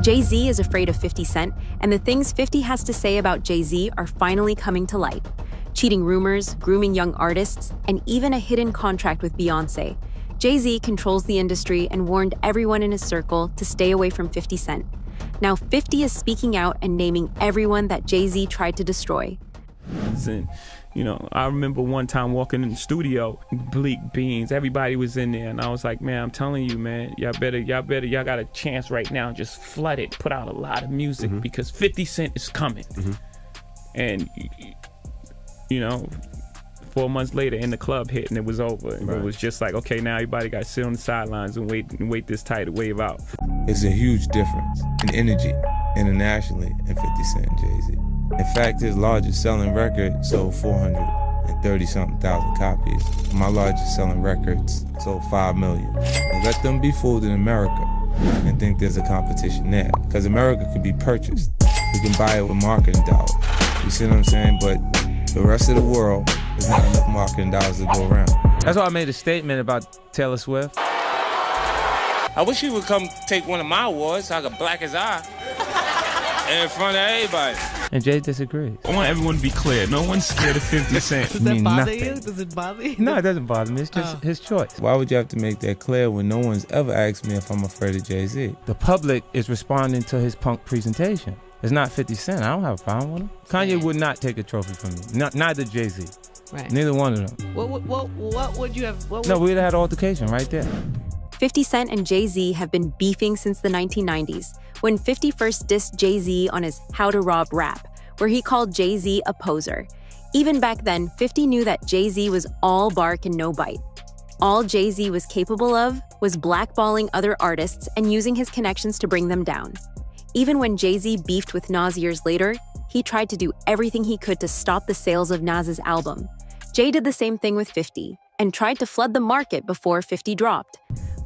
Jay-Z is afraid of 50 Cent, and the things 50 has to say about Jay-Z are finally coming to light. Cheating rumors, grooming young artists, and even a hidden contract with Beyoncé. Jay-Z controls the industry and warned everyone in his circle to stay away from 50 Cent. Now 50 is speaking out and naming everyone that Jay-Z tried to destroy. And, I remember one time walking in the studio, Bleak Beans, everybody was in there, and I was like, man, I'm telling you, man, y'all got a chance right now, just flood it, put out a lot of music, because 50 Cent is coming. And, 4 months later, In the Club hit, and it was over. And It was just like, okay, now everybody got to sit on the sidelines and wait this tidal wave out. It's a huge difference in energy internationally in 50 Cent and Jay-Z. In fact, his largest selling record sold 430-something thousand copies. My largest selling records sold 5 million. And let them be fooled in America and think there's a competition there. Because America can be purchased. You can buy it with marketing dollars. You see what I'm saying? But the rest of the world, there's not enough marketing dollars to go around. That's why I made a statement about Taylor Swift. I wish you would come take one of my awards so I could black his eye in front of everybody. And Jay disagrees. I want everyone to be clear. No one's scared of 50 Cent. Does that bother you? Does it bother you? No, it doesn't bother me. It's just his choice. Why would you have to make that clear when no one's ever asked me if I'm afraid of Jay-Z? The public is responding to his punk presentation. It's not 50 Cent. I don't have a problem with him. Kanye would not take a trophy from me. Neither Jay-Z. Right. Neither one of them. What would you have? No, we'd have had an altercation right there. 50 Cent and Jay-Z have been beefing since the 1990s, when 50 first dissed Jay-Z on his How to Rob rap, where he called Jay-Z a poser. Even back then, 50 knew that Jay-Z was all bark and no bite. All Jay-Z was capable of was blackballing other artists and using his connections to bring them down. Even when Jay-Z beefed with Nas years later, he tried to do everything he could to stop the sales of Nas's album. Jay did the same thing with 50 and tried to flood the market before 50 dropped.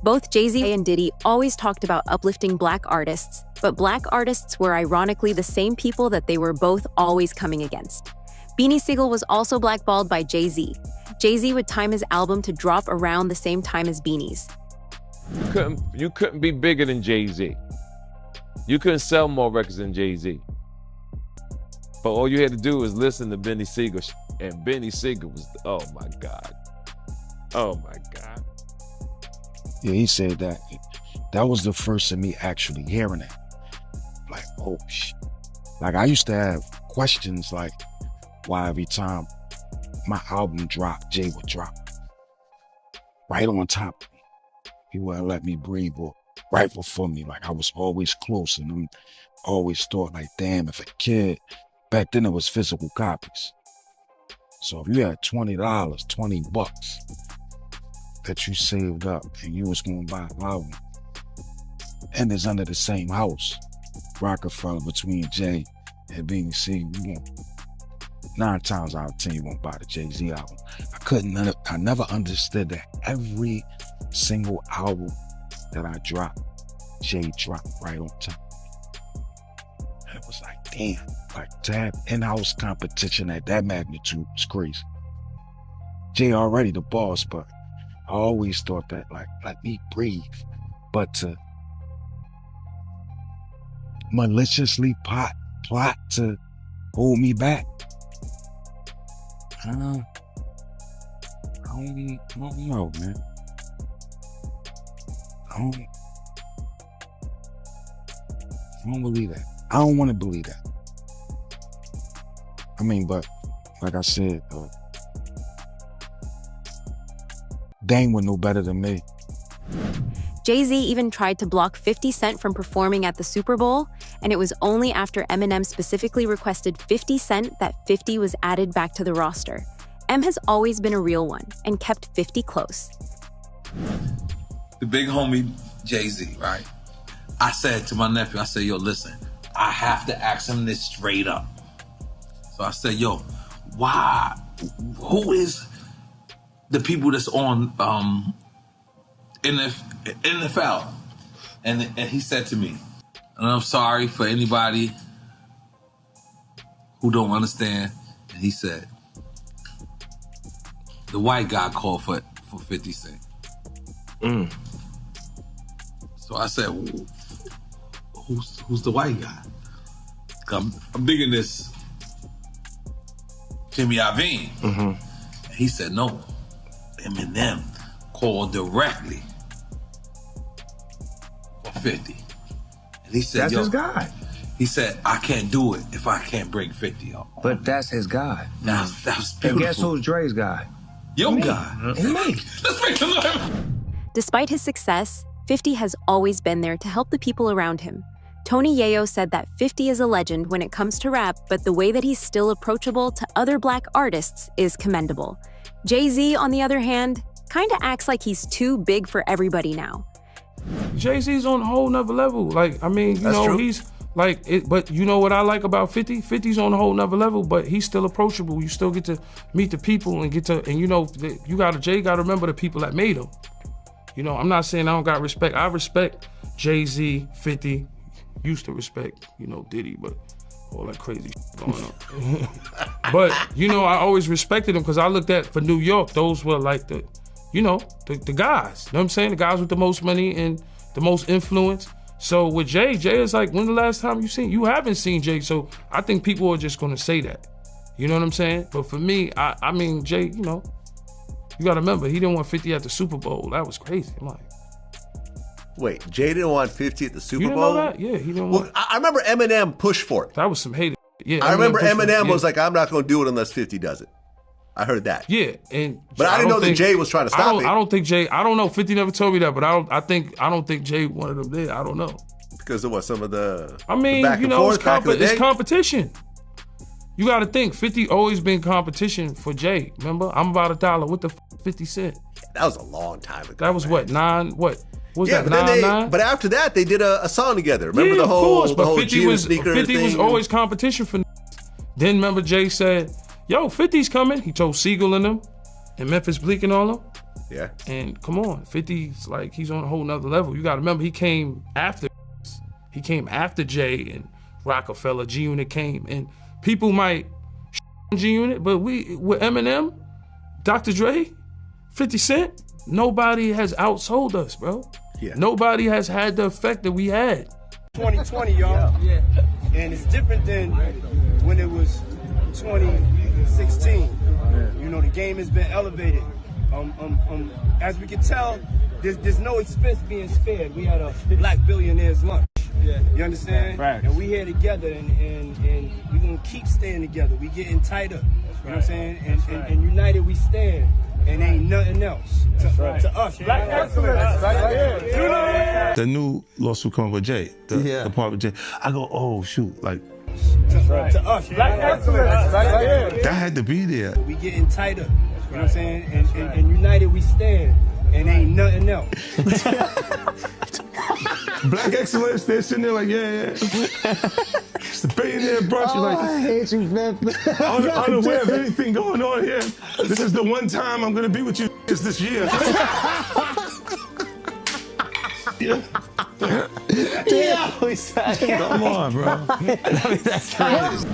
Both Jay-Z and Diddy always talked about uplifting black artists, but black artists were ironically the same people that they were both always coming against. Beanie Sigel was also blackballed by Jay-Z. Jay-Z would time his album to drop around the same time as Beanie's. You couldn't be bigger than Jay-Z. You couldn't sell more records than Jay-Z. But all you had to do was listen to Beanie Sigel, and Beanie Sigel was, oh my God. Oh my God. Yeah, he said that. That was the first of me actually hearing it. Like, oh shit. Like, I used to have questions like why every time my album dropped, Jay would drop right on top of me. He wouldn't let me breathe or right before me. Like, I was always close, and I always thought like, damn, if a kid, back then it was physical copies. So if you had $20, $20 that you saved up and you was gonna buy an album, and it's under the same house, Rockefeller, between Jay and Beanie Sigel, 9 times out of 10 you won't buy the Jay-Z album. I never understood that every single album that I dropped, Jay dropped right on top. And it was like, damn, like to have in-house competition at that magnitude was crazy. Jay already the boss, but I always thought that, like, let me breathe. But to maliciously plot to hold me back, I don't know, man. I don't believe that. I don't want to believe that. I mean, but like I said, Dame would know better than me. Jay-Z even tried to block 50 Cent from performing at the Super Bowl, and it was only after Eminem specifically requested 50 Cent that 50 was added back to the roster. M has always been a real one and kept 50 close. The big homie Jay-Z, right? I said to my nephew, I said, yo, listen, I have to ask him this straight up. So I said, yo, why? Who is the people that's on NFL? And he said to me, and I'm sorry for anybody who don't understand. And he said, the white guy called for 50 Cent. So I said, who's the white guy? I'm digging this Jimmy Iovine. And he said, no, Eminem called directly for 50. And he said, that's his guy. He said, I can't do it if I can't bring 50 up. But that's his guy. That was beautiful. And guess who's Dre's guy? Your guy. Me. Let's make some noise. Despite his success, 50 has always been there to help the people around him. Tony Yayo said that 50 is a legend when it comes to rap, but the way that he's still approachable to other Black artists is commendable. Jay-Z, on the other hand, kinda acts like he's too big for everybody now. Jay-Z's on a whole nother level. Like, I mean, you know, he's like, but you know what I like about 50? 50's on a whole nother level, but he's still approachable. You still get to meet the people and you know, Jay gotta remember the people that made him. You know, I'm not saying I don't got respect. I respect Jay-Z, 50, used to respect, you know, Diddy, but all that crazy shit going on. But, you know, I always respected him because I looked at, for New York, those were like the, you know, the guys. You know what I'm saying? The guys with the most money and the most influence. So with Jay is like, when the last time you haven't seen Jay, so I think people are just gonna say that. You know what I'm saying? But for me, I mean, Jay, you know, you gotta remember, he didn't want 50 at the Super Bowl. That was crazy. I'm like, wait, Jay didn't want 50 at the Super you didn't Bowl? know that? Yeah, he didn't want. Well, I remember Eminem pushed for it. That was some hated. Yeah, I remember Eminem was like, I'm not gonna do it unless 50 does it. I heard that. Yeah, but I didn't know that Jay was trying to stop it. I don't think Jay. I don't know. 50 never told me that, but I don't think Jay wanted him there. I don't know. Because of what? Some of the. I mean, the you know, it's competition. You got to think. 50 always been competition for Jay. Remember, I'm about $1. What the 50 Cent? That was a long time ago. That was what 9. What was yeah, that? But 9? But after that, they did a song together. Remember yeah, the whole, of course, but 50 was sneaker 50 thing? was always competition for. Then remember Jay said, yo, 50's coming. He told Siegel and them, and Memphis Bleak and all them. Yeah. And come on, 50's like, he's on a whole nother level. You got to remember, he came after Jay and Rockefeller. G-Unit came, and people might G-Unit, but with Eminem, Dr. Dre, 50 Cent, nobody has outsold us, bro. Yeah. Nobody has had the effect that we had. 2020, y'all. Yeah. And it's different than when it was 2016. You know, the game has been elevated. As we can tell, there's no expense being spared. We had a Black billionaires lunch. Yeah. You understand? Right. And we here together, and we're going to keep staying together. We getting tighter. That's you know what I'm saying? And united we stand. And ain't nothing else to us. Black excellence. Right? The new lawsuit coming with Jay, the part with Jay. I go, oh shoot, like to us. Black excellence. Right? That had to be there. We getting tighter. You know what I'm saying? And united we stand. And ain't nothing else. Black excellence, they're sitting there like, yeah. It's the billionaire brunch. Oh, Like, I hate you, man. Unaware of anything going on here. This is the one time I'm gonna be with you this year. Come on, bro. That's crazy.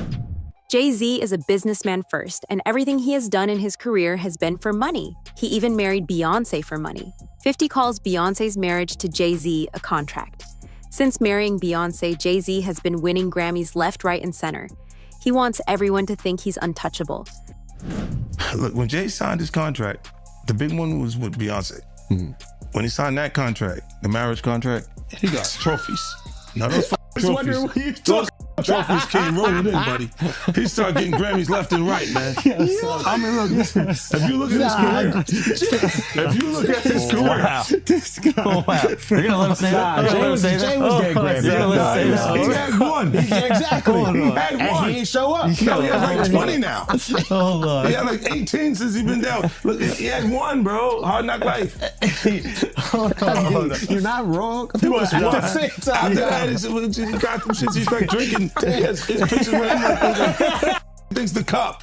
Jay-Z is a businessman first, and everything he has done in his career has been for money. He even married Beyonce for money. 50 calls Beyonce's marriage to Jay-Z a contract. Since marrying Beyonce, Jay-Z has been winning Grammys left, right, and center. He wants everyone to think he's untouchable. Look, when Jay signed his contract, the big one was with Beyonce. Mm-hmm. When he signed that contract, the marriage contract, he got trophies. Now those trophies, those trophies came rolling in, buddy. He started getting Grammys left and right, man. I mean, look, if you look at his career, This guy. Oh, wow. You're gonna let him say that? Jay was getting Grammys. he had one. Exactly. He had one. And he ain't show up. He had like 20 now. Oh, Lord. He had like 18 since he been down. Look, he had one, bro. Hard knock life. You're not wrong. He was At one. the same time. After that, he got them shits. He's like drinking. His pictures with him. Thinks the cup.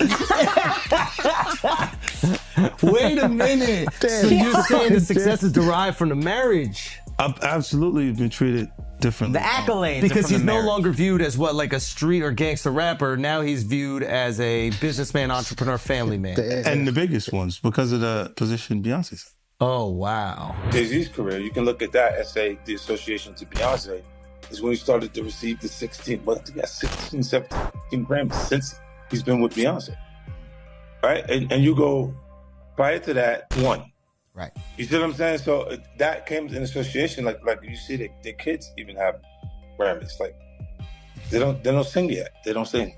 Wait a minute. So you're saying the success is derived from the marriage? I've absolutely been treated differently. The accolades. Because he's no longer viewed as what, like a street or gangster rapper. Now he's viewed as a businessman, entrepreneur, family man. And the biggest ones because of the position Beyonce's. Oh, wow. Jay-Z's career, you can look at that and say the association to Beyonce is when he started to receive the 16, well, I think he got 16, 17 Grammys since he's been with Beyonce. Right? And you go, prior to that, 1. Right. You see what I'm saying? So that came in association, like you see their kids even have Grammys. Like they don't sing yet. They don't sing.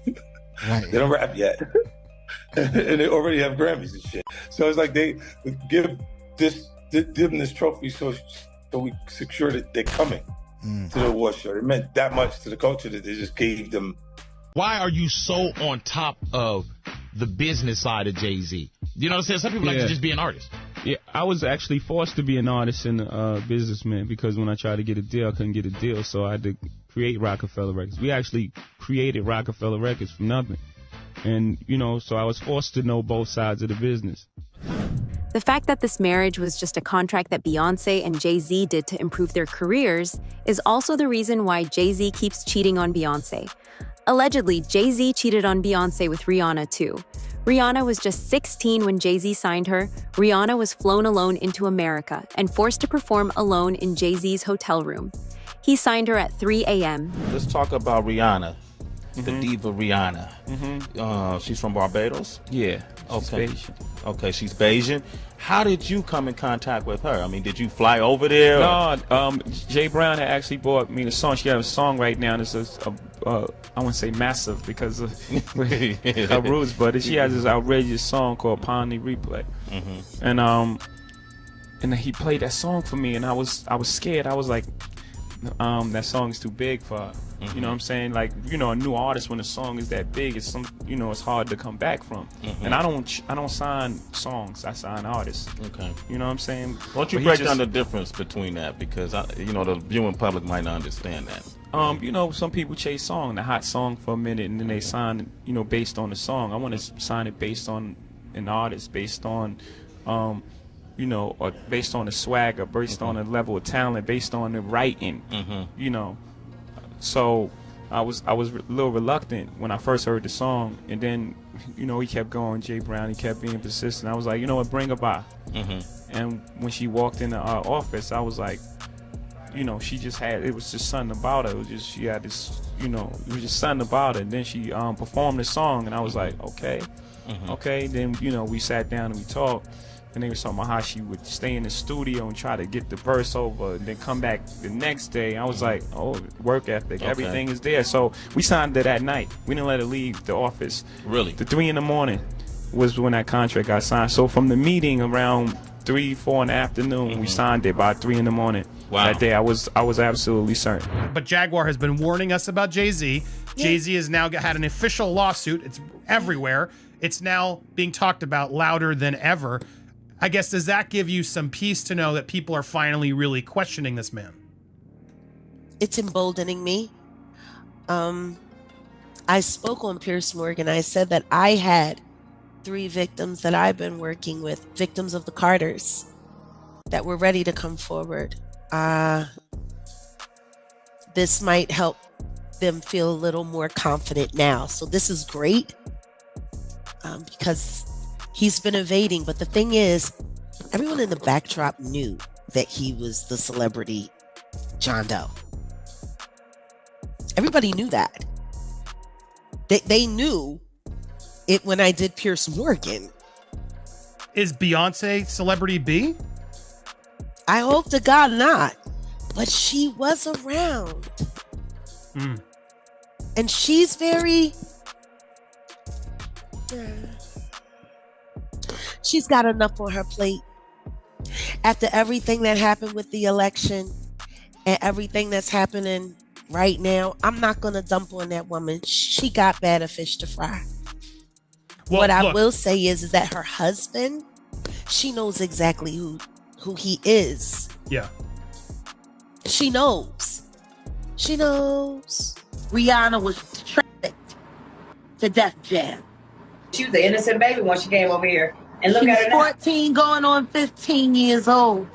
Right. They don't rap yet. And they already have Grammys and shit. So it's like they give them this trophy so we secure that they're coming to the award show. It meant that much to the culture that they just gave them. Why are you so on top of the business side of Jay-Z? You know what I'm saying? Some people like to just be an artist. Yeah, I was actually forced to be an artist and a businessman because when I tried to get a deal, I couldn't get a deal, so I had to create Rockefeller Records. We actually created Rockefeller Records from nothing. And, so I was forced to know both sides of the business. The fact that this marriage was just a contract that Beyoncé and Jay-Z did to improve their careers is also the reason why Jay-Z keeps cheating on Beyoncé. Allegedly, Jay-Z cheated on Beyoncé with Rihanna, too. Rihanna was just 16 when Jay-Z signed her. Rihanna was flown alone into America and forced to perform alone in Jay-Z's hotel room. He signed her at 3 a.m. Let's talk about Rihanna, the diva Rihanna. She's from Barbados? Yeah, she's okay. Bayesian. Okay, she's Bayesian. How did you come in contact with her? I mean, did you fly over there? No, Jay Brown had actually bought me the song. She has a song right now, and it's I wouldn't say massive because of her roots, but she has this outrageous song called Pound the Replay. And he played that song for me, and I was scared. I was like, that song is too big for her. You know what I'm saying? Like, a new artist, when a song is that big, it's it's hard to come back from. And I don't sign songs, I sign artists. Okay. You know what I'm saying? Why don't you break down the difference between that? Because the viewing public might not understand that. Some people chase the hot song for a minute, and then they sign, based on the song. I want to sign it based on an artist, based on, or based on the swagger, based on the level of talent, based on the writing, So I was a little reluctant when I first heard the song, and then, he kept going, Jay Brown, he kept being persistent. I was like, bring her by. And when she walked in our office, I was like, she just had, it was just something about her. It was just, she had this, it was just something about her. And then she performed the song, and I was like, okay. Then, we sat down and we talked. And they were talking about how she would stay in the studio and try to get the verse over and then come back the next day. I was like, oh, work ethic, everything is there. So we signed her that night. We didn't let her leave the office. Really? The 3 a.m. was when that contract got signed. So from the meeting around 3, 4 in the afternoon, we signed it by 3 a.m. Wow. That day. I was absolutely certain. But Jaguar has been warning us about Jay-Z. Jay-Z has now had an official lawsuit. It's everywhere. It's now being talked about louder than ever. I guess, does that give you some peace to know that people are finally really questioning this man? It's emboldening me. I spoke on Piers Morgan. I said that I had 3 victims that I've been working with, victims of the Carters, that were ready to come forward. This might help them feel a little more confident now. So this is great because he's been evading, but the thing is, everyone in the backdrop knew that he was the celebrity John Doe. Everybody knew that. They knew it when I did Piers Morgan. Is Beyonce celebrity B? I hope to God not, but she was around. And she's very... She's got enough on her plate. After everything that happened with the election and everything that's happening right now, I'm not going to dump on that woman. She got better fish to fry. Well, what I will say is that her husband, she knows exactly who he is. Yeah. She knows. She knows. Rihanna was trafficked to Def Jam. She was an innocent baby when she came over here. And look at her now. 14 going on 15 years old.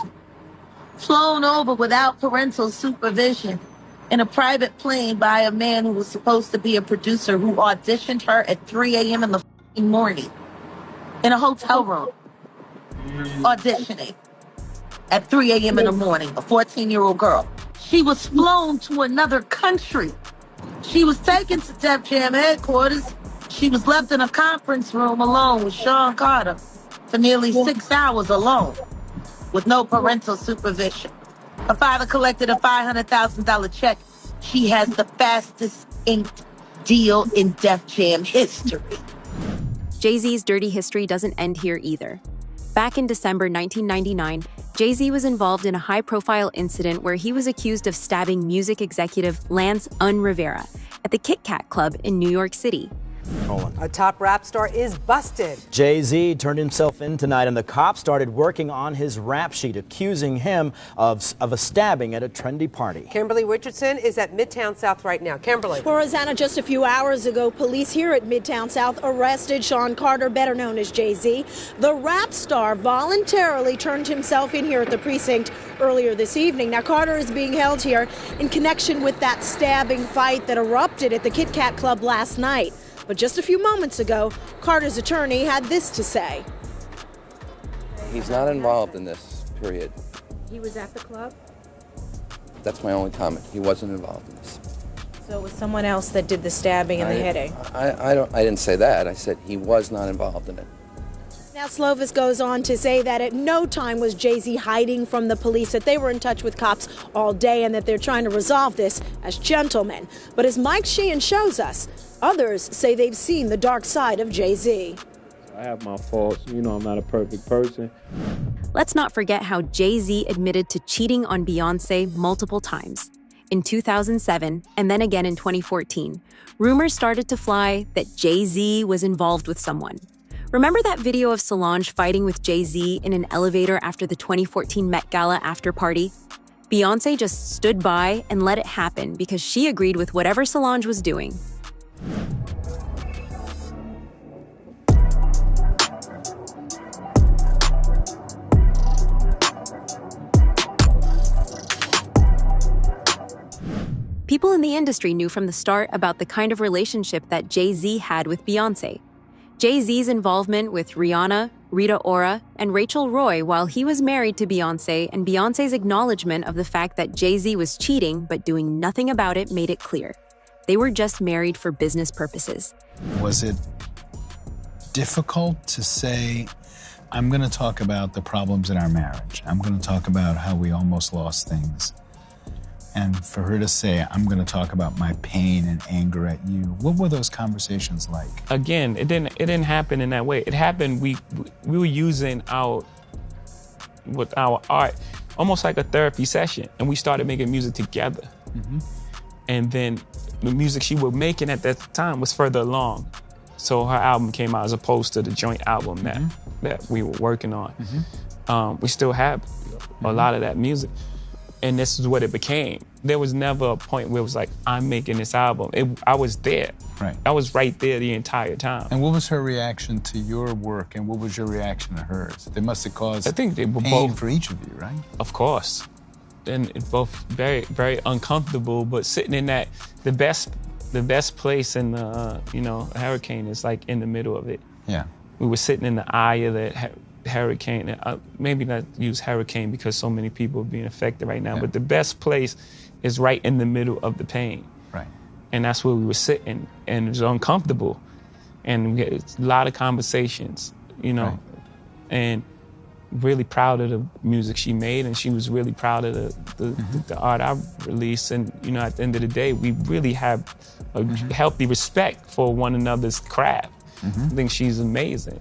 Flown over without parental supervision in a private plane by a man who was supposed to be a producer who auditioned her at 3 a.m. in the morning in a hotel room auditioning. at 3 a.m. in the morning, a 14-year-old girl. She was flown to another country. She was taken to Def Jam headquarters. She was left in a conference room alone with Sean Carter for nearly 6 hours alone with no parental supervision. Her father collected a $500,000 check. She has the fastest inked deal in Def Jam history. Jay-Z's dirty history doesn't end here either. Back in December 1999, Jay-Z was involved in a high-profile incident where he was accused of stabbing music executive Lance Rivera at the Kit Kat Club in New York City. A top rap star is busted. Jay-Z turned himself in tonight, and the cops started working on his rap sheet, accusing him of a stabbing at a trendy party. Kimberly Richardson is at Midtown South right now. Kimberly. Well, Rosanna, just a few hours ago, police here at Midtown South arrested Sean Carter, better known as Jay-Z. The rap star voluntarily turned himself in here at the precinct earlier this evening. Now, Carter is being held here in connection with that stabbing fight that erupted at the Kit Kat Club last night. But just a few moments ago, Carter's attorney had this to say. He's not involved in this, period. He was at the club? That's my only comment. He wasn't involved in this. So it was someone else that did the stabbing and the hitting? I didn't say that. I said he was not involved in it. Now, Slovis goes on to say that at no time was Jay-Z hiding from the police, that they were in touch with cops all day and that they're trying to resolve this as gentlemen. But as Mike Sheehan shows us, others say they've seen the dark side of Jay-Z. I have my faults. You know, I'm not a perfect person. Let's not forget how Jay-Z admitted to cheating on Beyoncé multiple times. In 2007, and then again in 2014, rumors started to fly that Jay-Z was involved with someone. Remember that video of Solange fighting with Jay-Z in an elevator after the 2014 Met Gala after party? Beyoncé just stood by and let it happen because she agreed with whatever Solange was doing. People in the industry knew from the start about the kind of relationship that Jay-Z had with Beyoncé. Jay-Z's involvement with Rihanna, Rita Ora, and Rachel Roy while he was married to Beyoncé, and Beyoncé's acknowledgement of the fact that Jay-Z was cheating but doing nothing about it made it clear. They were just married for business purposes. Was it difficult to say, I'm going to talk about the problems in our marriage. I'm going to talk about how we almost lost things. And for her to say, I'm going to talk about my pain and anger at you. What were those conversations like? Again, it didn't happen in that way. It happened, we were using our art almost like a therapy session, and we started making music together. Mm-hmm. And then the music she was making at that time was further along. So her album came out as opposed to the joint album that we were working on. Mm-hmm. We still have a lot of that music. And this is what it became. There was never a point where it was like, I'm making this album. I was there. Right. I was right there the entire time. And what was her reaction to your work, and what was your reaction to hers? They must have caused I think they were pain both, for each of you, right? Of course. And it's both very, very uncomfortable, but sitting in that, the best place in the, a hurricane is like in the middle of it. Yeah. We were sitting in the eye of that hurricane. Maybe not use hurricane because so many people are being affected right now, but the best place is right in the middle of the pain. Right. And that's where we were sitting, and it was uncomfortable. And we had a lot of conversations, right. And really proud of the music she made, and she was really proud of the art I released. And, at the end of the day, we really have a healthy respect for one another's craft. I think she's amazing.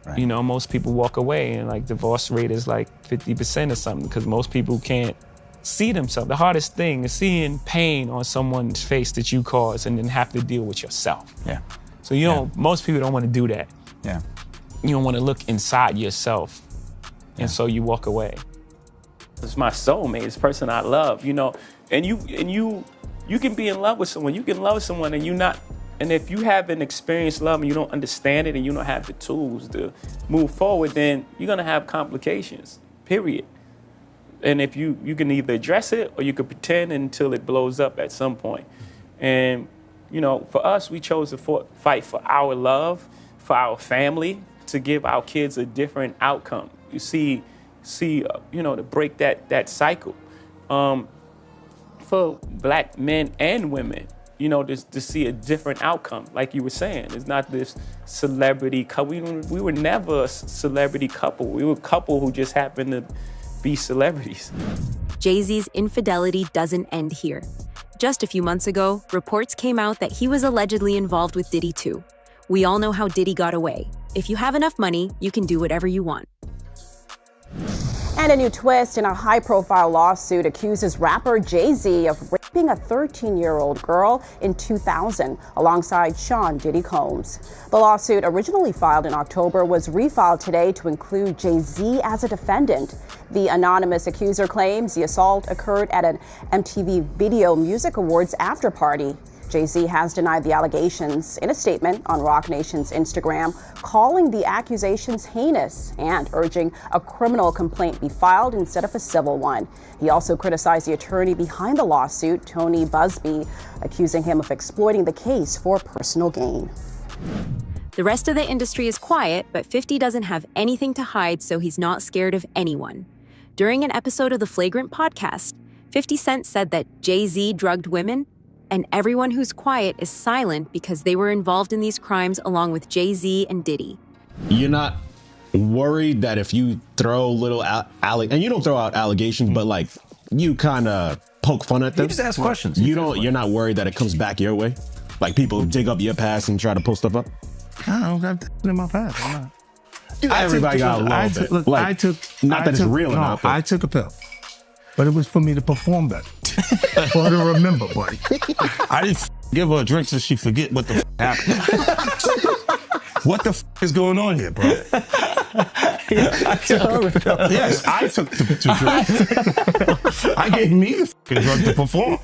Right. Most people walk away and like divorce rate is like 50% or something because most people can't see themselves. The hardest thing is seeing pain on someone's face that you caused and then have to deal with yourself. Yeah. So most people don't want to do that. Yeah. You don't want to look inside yourself. And so you walk away. It's my soulmate, it's the person I love, and you can be in love with someone. You can love someone and and if you haven't experienced love and you don't understand it and you don't have the tools to move forward, then you're gonna have complications, period. And if you can either address it or you can pretend until it blows up at some point. And, for us, we chose to fight for our love, for our family, to give our kids a different outcome. You see, see, to break that cycle. For black men and women, to see a different outcome. Like you were saying, it's not this celebrity couple. We were never a celebrity couple. We were a couple who just happened to be celebrities. Jay-Z's infidelity doesn't end here. Just a few months ago, reports came out that he was allegedly involved with Diddy too. We all know how Diddy got away. If you have enough money, you can do whatever you want. And a new twist in a high-profile lawsuit accuses rapper Jay-Z of raping a 13-year-old girl in 2000 alongside Sean Diddy Combs. The lawsuit, originally filed in October, was refiled today to include Jay-Z as a defendant. The anonymous accuser claims the assault occurred at an MTV Video Music Awards after-party. Jay-Z has denied the allegations in a statement on Roc Nation's Instagram, calling the accusations heinous and urging a criminal complaint be filed instead of a civil one. He also criticized the attorney behind the lawsuit, Tony Busby, accusing him of exploiting the case for personal gain. The rest of the industry is quiet, but 50 doesn't have anything to hide, so he's not scared of anyone. During an episode of the Flagrant podcast, 50 Cent said that Jay-Z drugged women, and everyone who's quiet is silent because they were involved in these crimes along with Jay-Z and Diddy. You're not worried that if you throw little and you don't throw out allegations, but like you kind of poke fun at them. You just ask questions. You're not worried that it comes back your way? Like people dig up your past and try to pull stuff up? I don't got that in my past. I'm not. Everybody got a little bit. Look, like, not that it's real enough. I took a pill, but it was for me to perform better. For her to remember, buddy. I didn't give her a drink so she forget what the happened. What the is going on here, bro? Yes, I took the drink. I gave me the drug to perform.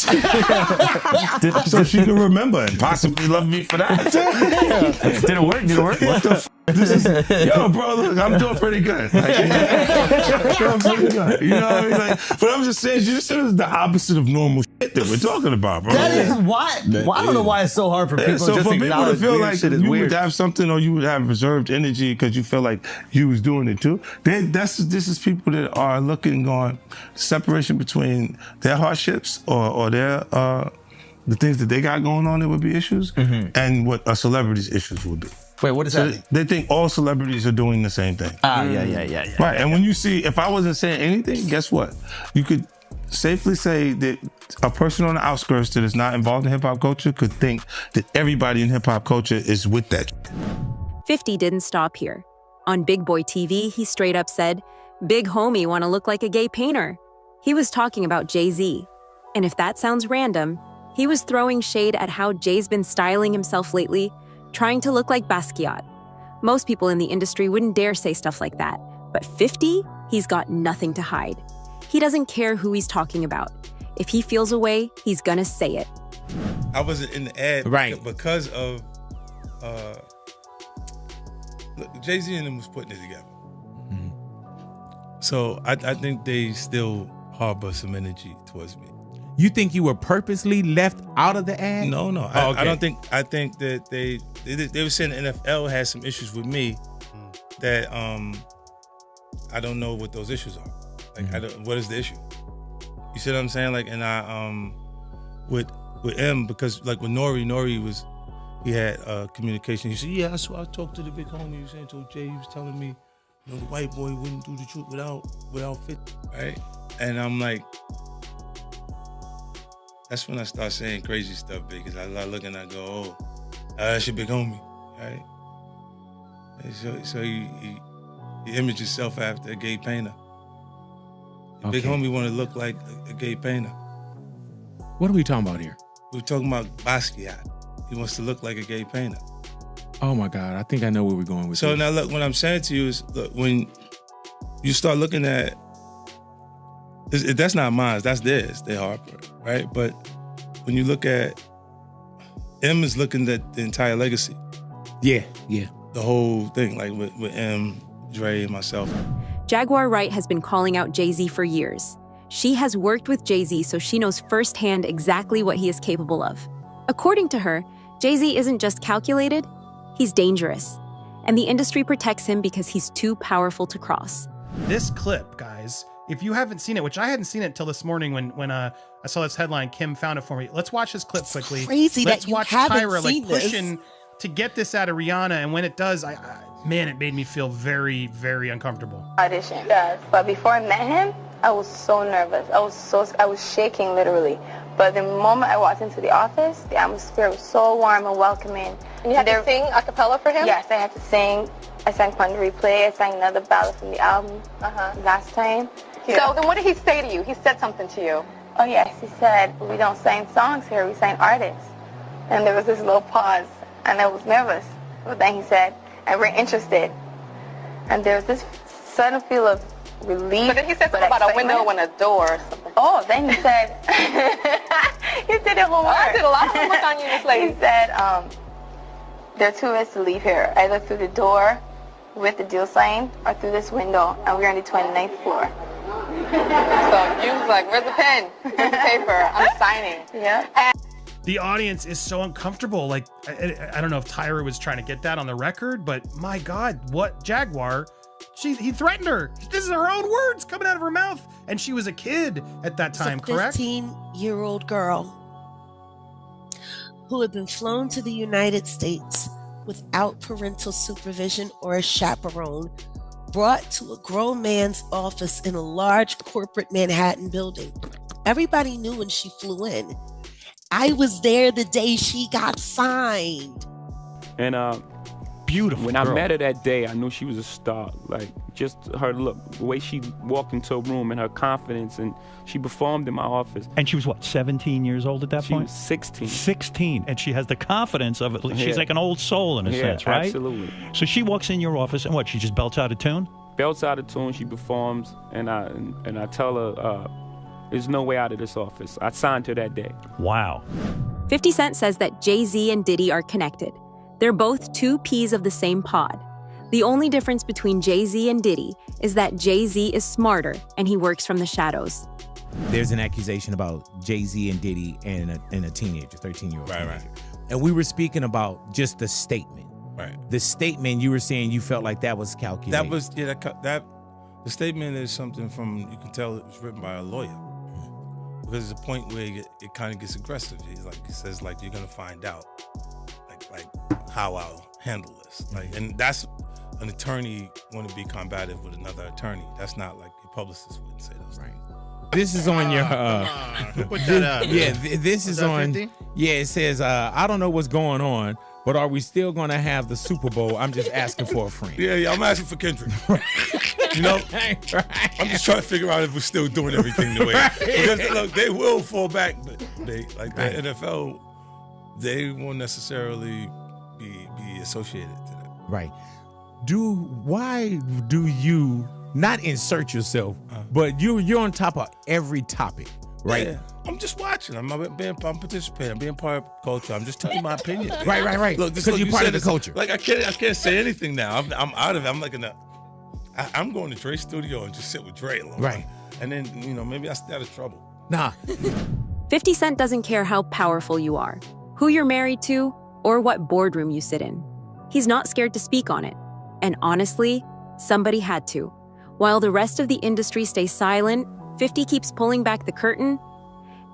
So she can remember and possibly love me for that. Did it work? What the this is, yo, bro, look, I'm doing pretty good. Like, I'm pretty good. You know what I mean? Like, but I'm just saying, this is the opposite of normal shit that we're talking about, bro. That is why. Well, I don't know why it's so hard for people so just for to people to feel like shit is you weird. would have something or you would have reserved energy because you feel like you was doing it too. This is people that are looking on separation between their hardships or their the things that they got going on that would be issues and what a celebrity's issues would be. Wait, what is that? They think all celebrities are doing the same thing. Yeah. Right, and when you see, if I wasn't saying anything, guess what? You could safely say that a person on the outskirts that is not involved in hip-hop culture could think that everybody in hip-hop culture is with that. 50 didn't stop here. On Big Boy TV, he straight up said, "Big homie want to look like a gay painter." He was talking about Jay-Z. And if that sounds random, he was throwing shade at how Jay's been styling himself lately, trying to look like Basquiat. Most people in the industry wouldn't dare say stuff like that. But 50, he's got nothing to hide. He doesn't care who he's talking about. If he feels a way, he's gonna say it. I wasn't in the ad because of look, Jay-Z and them was putting it together. So I think they still harbor some energy towards me. You think you were purposely left out of the ad? No. Oh, okay. I don't think. I think that they were saying the NFL had some issues with me that I don't know what those issues are. Like, what is the issue? You see what I'm saying? Like, and I with M, because like with Nori he had communication. He said, "Yeah, I talked to the big homie. He was saying, told Jay, he was telling me, you know, the white boy wouldn't do the truth without fit, right?" And I'm like. That's when I start saying crazy stuff, because I look and I go, "Oh, that's your big homie," right? And so he imaged himself after a gay painter. The big homie want to look like a gay painter. What are we talking about here? We're talking about Basquiat. He wants to look like a gay painter. Oh my God, I think I know where we're going with So this. now look, what I'm saying to you is, look, when you start looking at, that's not mine, that's theirs, they Harper, right? But when you look at, M is looking at the entire legacy. Yeah. The whole thing, like with M, Dre, and myself. Jaguar Wright has been calling out Jay-Z for years. She has worked with Jay-Z, so she knows firsthand exactly what he is capable of. According to her, Jay-Z isn't just calculated, he's dangerous. And the industry protects him because he's too powerful to cross. This clip, guys, if you haven't seen it, which I hadn't seen it until this morning when I saw this headline, Kim found it for me. Let's watch this clip quickly. Crazy Let's that you watch haven't Tyra seen like pushing to get this out of Rihanna, and when it does, man, it made me feel very, very uncomfortable. Audition. Yes, but before I met him, I was so nervous. I was shaking literally. But the moment I walked into the office, the atmosphere was so warm and welcoming. And you had to sing a cappella for him? Yes, I had to sing. I sang Fun to Replay. I sang another ballad from the album last time. Yeah. So then what did he say to you? He said something to you. Oh yes, he said, we don't sing songs here, we sing artists. And there was this little pause, and I was nervous. But then he said, and we're interested. And there was this sudden feel of relief. But then he said something about a window and a door or something. Oh, then he said, he did it homework. I did a lot of homework on you, Miss Lady. He said, there are two ways to leave here, either through the door with the deal sign or through this window, and we're on the 29th floor. So you was like, where's the pen? Where's the paper? I'm signing. Yeah. The audience is so uncomfortable. Like, I don't know if Tyra was trying to get that on the record, but my God, what Jaguar? He threatened her. This is her own words coming out of her mouth. And she was a kid at that time, correct? A 15-year-old girl who had been flown to the United States without parental supervision or a chaperone, brought to a grown man's office in a large corporate Manhattan building. Everybody knew when she flew in. I was there the day she got signed. And beautiful. When girl. I met her that day, I knew she was a star. Like, just her look, the way she walked into a room and her confidence, and she performed in my office. And she was what, 17 years old at that point? She was 16. 16, and she has the confidence of it. She's like an old soul in a sense, right? Absolutely. So she walks in your office, and what? She just belts out a tune? Belts out a tune. She performs, and I tell her, there's no way out of this office. I signed her that day. Wow. 50 Cent says that Jay-Z and Diddy are connected. They're both two peas of the same pod. The only difference between Jay-Z and Diddy is that Jay-Z is smarter and he works from the shadows. There's an accusation about Jay-Z and Diddy and a teenager, 13-year-old teenager. Right. And we were speaking about just the statement. Right. The statement, you were saying you felt like that was calculated. That was, that the statement is something from, you can tell it was written by a lawyer. Because there's a point where it kind of gets aggressive. He says, like, you're going to find out, like how I'll handle this. Like, and that's an attorney want to be combative with another attorney. That's not like your publicist wouldn't say those things. This is on your Who put that out? Yeah, this is on 50? Yeah, it says I don't know what's going on, but are we still going to have the Super Bowl? I'm just asking for a friend. Yeah, I'm asking for Kendrick. You know, I'm just trying to figure out if we're still doing everything the way. Because look, they will fall back, but the NFL, they won't necessarily be associated to that. Right. Why do you not insert yourself, but you're on top of every topic, right? Yeah. I'm just watching. I'm participating. I'm being part of culture. I'm just telling my opinion. Right. Look, because you're part of the culture. Like I can't say anything now. I'm out of it. I'm like I'm going to Dre's studio and just sit with Dre alone. Right. And then, maybe I stay out of trouble. Nah. 50 Cent doesn't care how powerful you are, who you're married to, or what boardroom you sit in. He's not scared to speak on it. And honestly, somebody had to. While the rest of the industry stays silent, 50 keeps pulling back the curtain.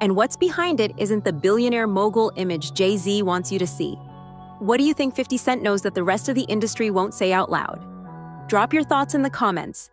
And what's behind it isn't the billionaire mogul image Jay-Z wants you to see. What do you think 50 Cent knows that the rest of the industry won't say out loud? Drop your thoughts in the comments.